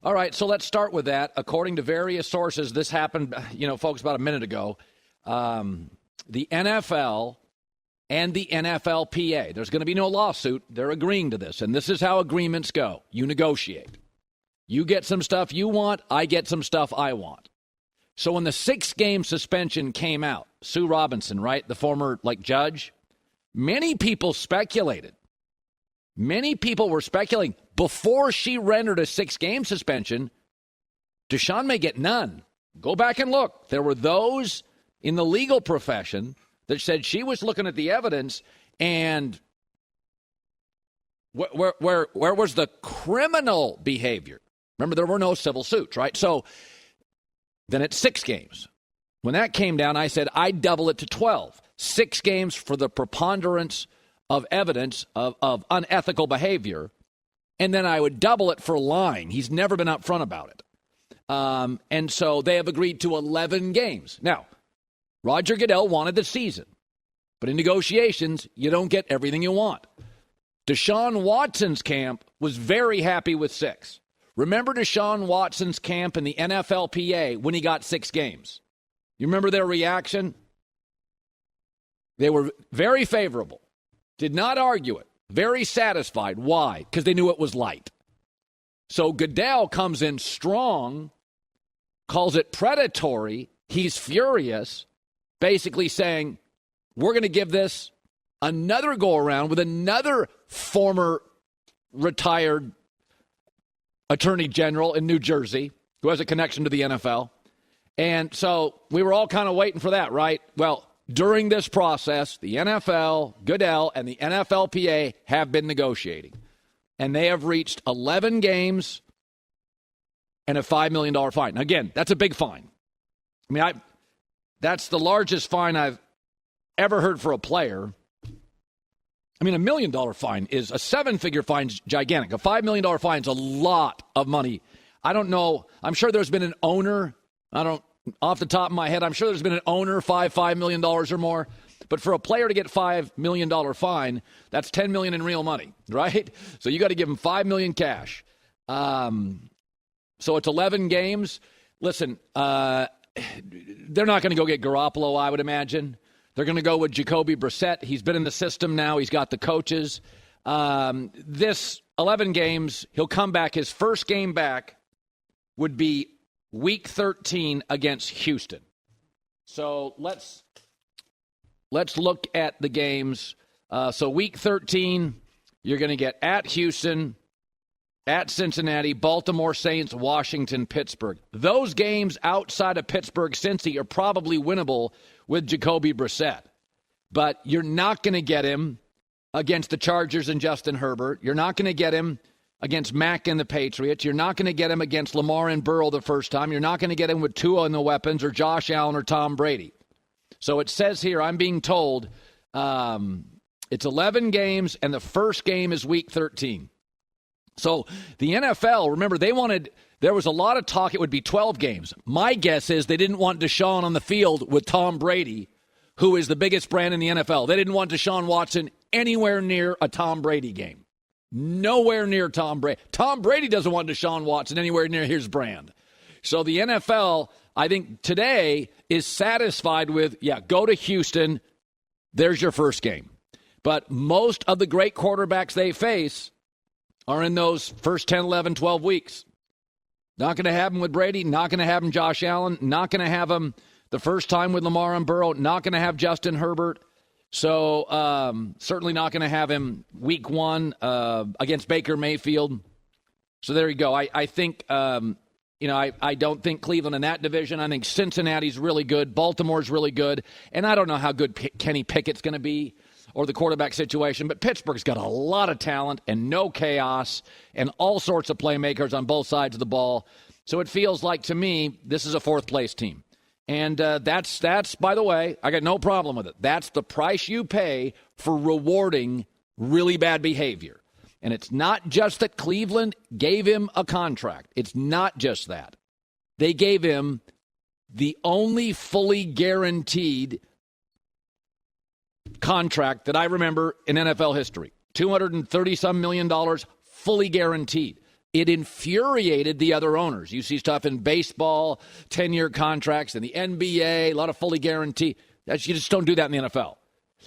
All right, so let's start with that. According to various sources, this happened, folks, about a minute ago. The NFL and the NFLPA, there's going to be no lawsuit. They're agreeing to this, and this is how agreements go. You negotiate. You get some stuff you want, I get some stuff I want. So when the 6-game suspension came out, Sue Robinson, right, the former, judge, many people speculated. Many people were speculating before she rendered a 6-game suspension, Deshaun may get none. Go back and look. There were those in the legal profession that said she was looking at the evidence and where was the criminal behavior? Remember, there were no civil suits, right? So then it's 6 games. When that came down, I said I'd double it to 12. 6 games for the preponderance of evidence of unethical behavior, and then I would double it for lying. He's never been upfront about it. And so they have agreed to 11 games. Now, Roger Goodell wanted the season, but in negotiations, you don't get everything you want. Deshaun Watson's camp was very happy with 6. Remember Deshaun Watson's camp in the NFLPA when he got 6 games? You remember their reaction? They were very favorable. Did not argue it. Very satisfied. Why? Because they knew it was light. So Goodell comes in strong, calls it predatory. He's furious, basically saying, we're going to give this another go-around with another former retired attorney general in New Jersey who has a connection to the NFL. And so we were all kind of waiting for that, right? Well, during this process, the NFL, Goodell, and the NFLPA have been negotiating. And they have reached 11 games and a $5 million fine. Now, again, that's a big fine. I mean, that's the largest fine I've ever heard for a player. I mean, $1 million fine is a 7-figure fine, gigantic. A $5 million fine is a lot of money. I don't know. I'm sure there's been an owner. Off the top of my head, I'm sure there's been an owner, $5 million or more. But for a player to get $5 million fine, that's $10 million in real money, right? So you got to give him $5 million cash. So it's 11 games. Listen, they're not going to go get Garoppolo, I would imagine. They're going to go with Jacoby Brissett. He's been in the system now. He's got the coaches. This 11 games, he'll come back. His first game back would be Week 13 against Houston. So let's look at the games. So Week 13, you're going to get at Houston, at Cincinnati, Baltimore Saints, Washington, Pittsburgh. Those games outside of Pittsburgh, Cincy, are probably winnable with Jacoby Brissett. But you're not going to get him against the Chargers and Justin Herbert. You're not going to get him against Mac and the Patriots. You're not going to get him against Lamar and Burrow the first time. You're not going to get him with Tua and the weapons or Josh Allen or Tom Brady. So it says here, I'm being told it's 11 games, and the first game is Week 13. So the NFL, remember, there was a lot of talk it would be 12 games. My guess is they didn't want Deshaun on the field with Tom Brady, who is the biggest brand in the NFL. They didn't want Deshaun Watson anywhere near a Tom Brady game. Nowhere near Tom Brady. Tom Brady doesn't want Deshaun Watson anywhere near his brand. So the NFL, I think today, is satisfied with, go to Houston. There's your first game. But most of the great quarterbacks they face are in those first 10, 11, 12 weeks. Not going to have them with Brady. Not going to have them Josh Allen. Not going to have them the first time with Lamar and Burrow. Not going to have Justin Herbert. So certainly not going to have him Week 1 against Baker Mayfield. So there you go. I think, I don't think Cleveland in that division. I think Cincinnati's really good. Baltimore's really good. And I don't know how good Kenny Pickett's going to be or the quarterback situation. But Pittsburgh's got a lot of talent and no chaos and all sorts of playmakers on both sides of the ball. So it feels like, to me, this is a fourth-place team. And that's, by the way, I got no problem with it. That's the price you pay for rewarding really bad behavior. And it's not just that Cleveland gave him a contract. It's not just that. They gave him the only fully guaranteed contract that I remember in NFL history. $230-some million fully guaranteed. it infuriated the other owners. You see stuff in baseball, 10-year contracts, in the NBA, a lot of fully guaranteed. You just don't do that in the NFL.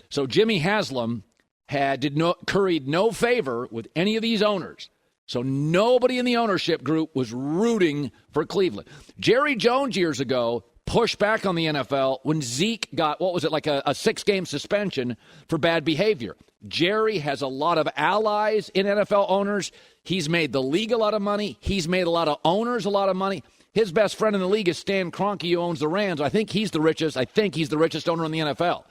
So Jimmy Haslam curried no favor with any of these owners. So nobody in the ownership group was rooting for Cleveland. Jerry Jones years ago pushed back on the NFL when Zeke got, a 6-game suspension for bad behavior. Jerry has a lot of allies in NFL owners. He's made the league a lot of money. He's made a lot of owners a lot of money. His best friend in the league is Stan Kroenke, who owns the Rams. I think he's the richest owner in the NFL.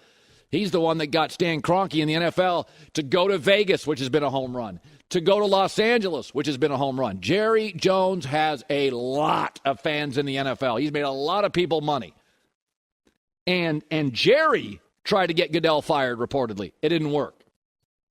He's the one that got Stan Kroenke in the NFL to go to Vegas, which has been a home run, to go to Los Angeles, which has been a home run. Jerry Jones has a lot of fans in the NFL. He's made a lot of people money. And Jerry tried to get Goodell fired, reportedly. It didn't work.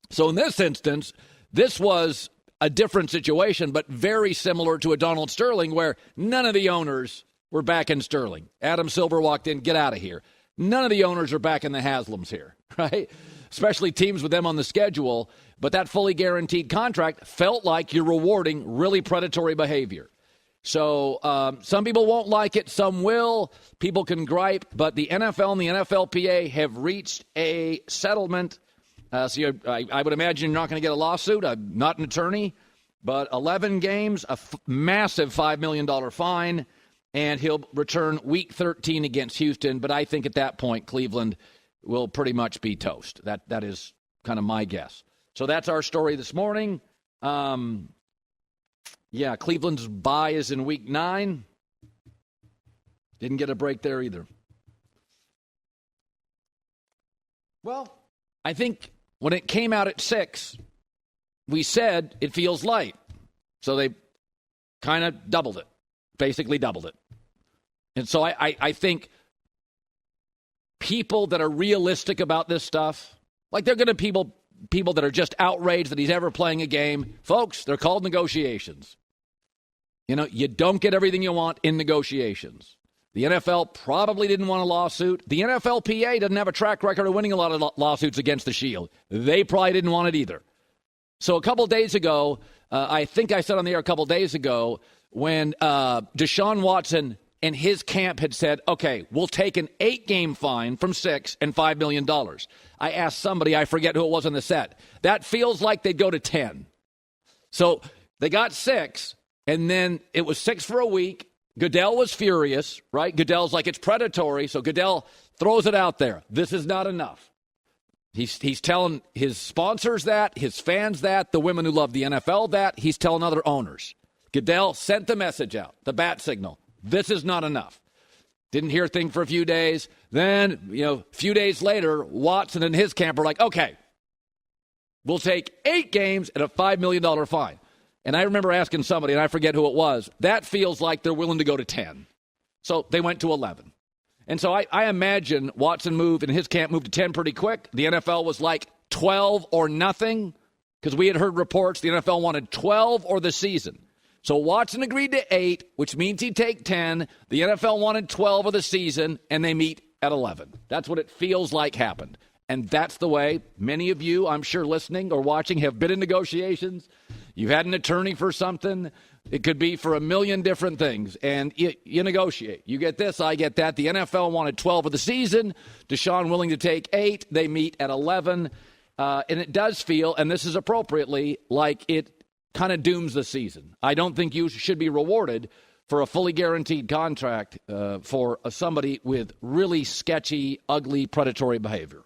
So in this instance, this was a different situation, but very similar to a Donald Sterling, where none of the owners were backing Sterling. Adam Silver walked in, get out of here. None of the owners are backing the Haslams here, right? Especially teams with them on the schedule. But that fully guaranteed contract felt like you're rewarding really predatory behavior. So some people won't like it. Some will. People can gripe. But the NFL and the NFLPA have reached a settlement. I would imagine you're not going to get a lawsuit. I'm not an attorney. But 11 games, massive $5 million fine, and he'll return Week 13 against Houston. But I think at that point, Cleveland will pretty much be toast. That is kind of my guess. So that's our story this morning. Cleveland's bye is in Week 9. Didn't get a break there either. Well, I think when it came out at 6, we said it feels light. So they kind of doubled it, basically doubled it. And so I think people that are realistic about this stuff, like they're going to people that are just outraged that he's ever playing a game. Folks, they're called negotiations. You don't get everything you want in negotiations. The NFL probably didn't want a lawsuit. The NFLPA doesn't have a track record of winning a lot of lawsuits against the Shield. They probably didn't want it either. So a couple days ago, I think I said on the air a couple days ago, when Deshaun Watson and his camp had said, okay, we'll take an 8-game fine from 6 and $5 million. I asked somebody, I forget who it was on the set, that feels like they'd go to 10. So they got 6, and then it was 6 for a week. Goodell was furious, right? Goodell's like, it's predatory, so Goodell throws it out there. This is not enough. He's telling his sponsors that, his fans that, the women who love the NFL that. He's telling other owners. Goodell sent the message out, the bat signal. This is not enough. Didn't hear a thing for a few days. Then, a few days later, Watson and his camp are like, okay, we'll take 8 games and a $5 million fine. And I remember asking somebody, and I forget who it was, that feels like they're willing to go to 10. So they went to 11. And so I imagine Watson and his camp moved to 10 pretty quick. The NFL was like 12 or nothing, because we had heard reports the NFL wanted 12 or the season. So Watson agreed to 8, which means he'd take 10. The NFL wanted 12 of the season, and they meet at 11. That's what it feels like happened. And that's the way many of you, I'm sure, listening or watching, have been in negotiations. You had an attorney for something. It could be for a million different things. And you negotiate. You get this, I get that. The NFL wanted 12 of the season. Deshaun willing to take 8. They meet at 11. And it does feel, and this is appropriately, like it kind of dooms the season. I don't think you should be rewarded for a fully guaranteed contract for somebody with really sketchy, ugly, predatory behavior.